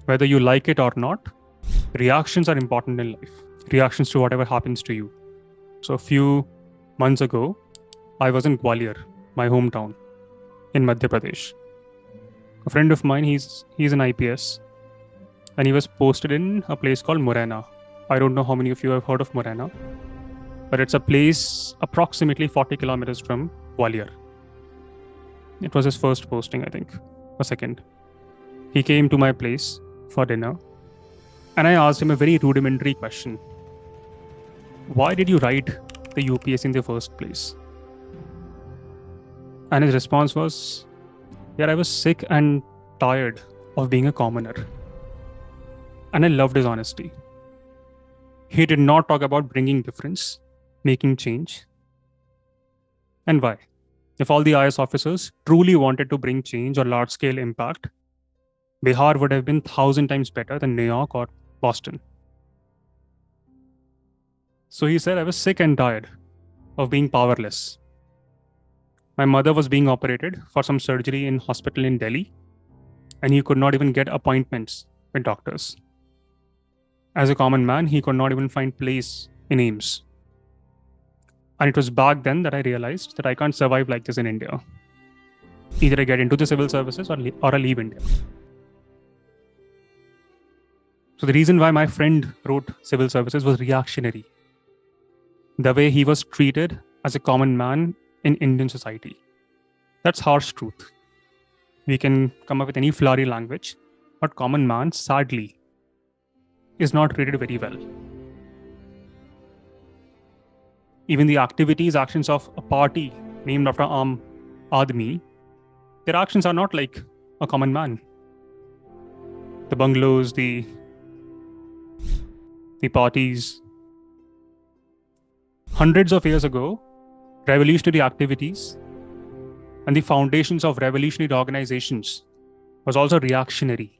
Whether you like it or not, reactions are important in life. Reactions to whatever happens to you. So a few months ago, I was in Gwalior, my hometown, in Madhya Pradesh. A friend of mine, he's an IPS, and he was posted in a place called Morena. I don't know how many of you have heard of Morena, but it's a place approximately 40 kilometers from Gwalior. It was his first posting, I think, or second. He came to my place for dinner, and I asked him a very rudimentary question. Why did you write the UPS in the first place? And his response was, yeah, I was sick and tired of being a commoner. And I loved his honesty. He did not talk about bringing difference, making change. And why? If all the IS officers truly wanted to bring change or large-scale impact, Bihar would have been 1,000 times better than New York or Boston. So he said, I was sick and tired of being powerless. My mother was being operated for some surgery in hospital in Delhi, and he could not even get appointments with doctors. As a common man, he could not even find place in AIIMS. And it was back then that I realized that I can't survive like this in India. Either I get into the civil services or I leave India. So the reason why my friend wrote civil services was reactionary. The way he was treated as a common man in Indian society. That's harsh truth. We can come up with any flowery language, but common man, sadly, is not treated very well. Even the actions of a party named after Aam Admi, their actions are not like a common man. The bungalows, the parties. Hundreds of years ago, revolutionary activities and the foundations of revolutionary organizations was also reactionary.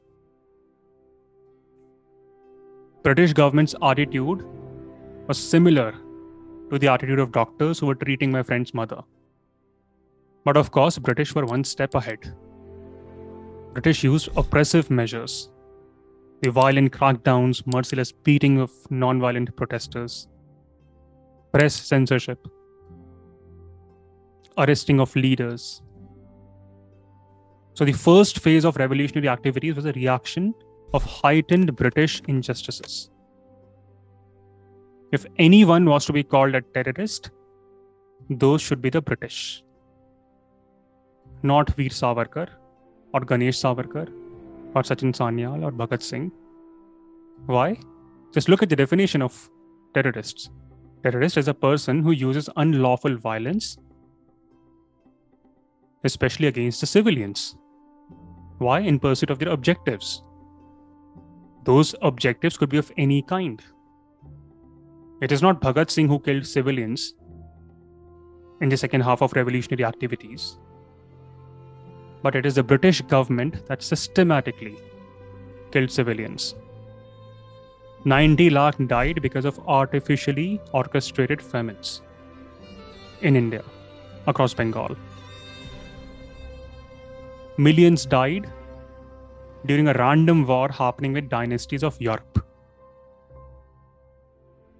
British government's attitude was similar to the attitude of doctors who were treating my friend's mother. But of course, British were one step ahead. British used oppressive measures, the violent crackdowns, merciless beating of non-violent protesters, press censorship, arresting of leaders. So the first phase of revolutionary activities was a reaction of heightened British injustices. If anyone was to be called a terrorist, those should be the British. Not Veer Savarkar or Ganesh Savarkar or Sachin Sanyal or Bhagat Singh. Why? Just look at the definition of terrorists. Terrorist is a person who uses unlawful violence, especially against the civilians. Why? In pursuit of their objectives. Those objectives could be of any kind. It is not Bhagat Singh who killed civilians in the second half of revolutionary activities, but it is the British government that systematically killed civilians. 90 lakh died because of artificially orchestrated famines in India, across Bengal. Millions died during a random war happening with dynasties of Europe.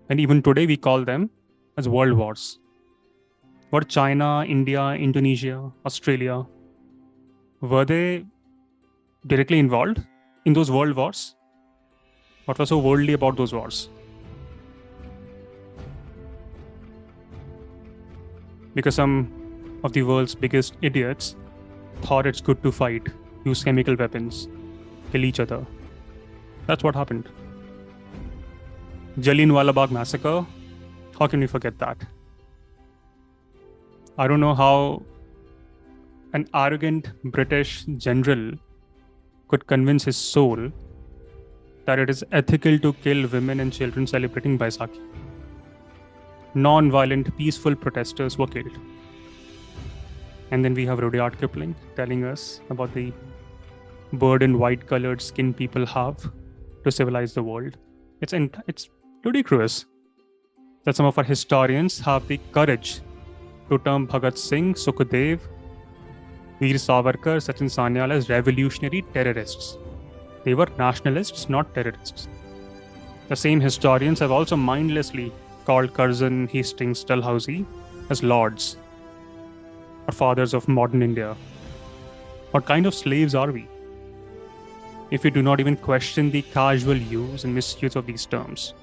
And even today we call them as world wars. Were China, India, Indonesia, Australia, were they directly involved in those world wars? What was so worldly about those wars? Because some of the world's biggest idiots thought it's good to fight, use chemical weapons, kill each other. That's what happened. Jallianwala Bagh massacre, how can we forget that? I don't know how an arrogant British general could convince his soul that it is ethical to kill women and children celebrating Baisakhi. Non-violent, peaceful protesters were killed. And then we have Rudyard Kipling telling us about the burden white-colored skin people have to civilize the world. It's ludicrous that some of our historians have the courage to term Bhagat Singh, Sukhdev, Veer Savarkar, Sachin Sanyal as revolutionary terrorists. They were nationalists, not terrorists. The same historians have also mindlessly called Curzon, Hastings, Dalhousie as lords or fathers of modern India. What kind of slaves are we if we do not even question the casual use and misuse of these terms?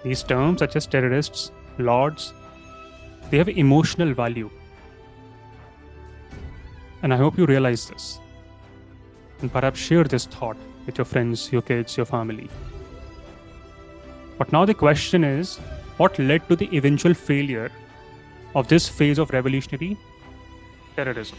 These terms, such as terrorists, lords, they have emotional value. And I hope you realize this. And perhaps share this thought with your friends, your kids, your family. But now the question is, what led to the eventual failure of this phase of revolutionary terrorism?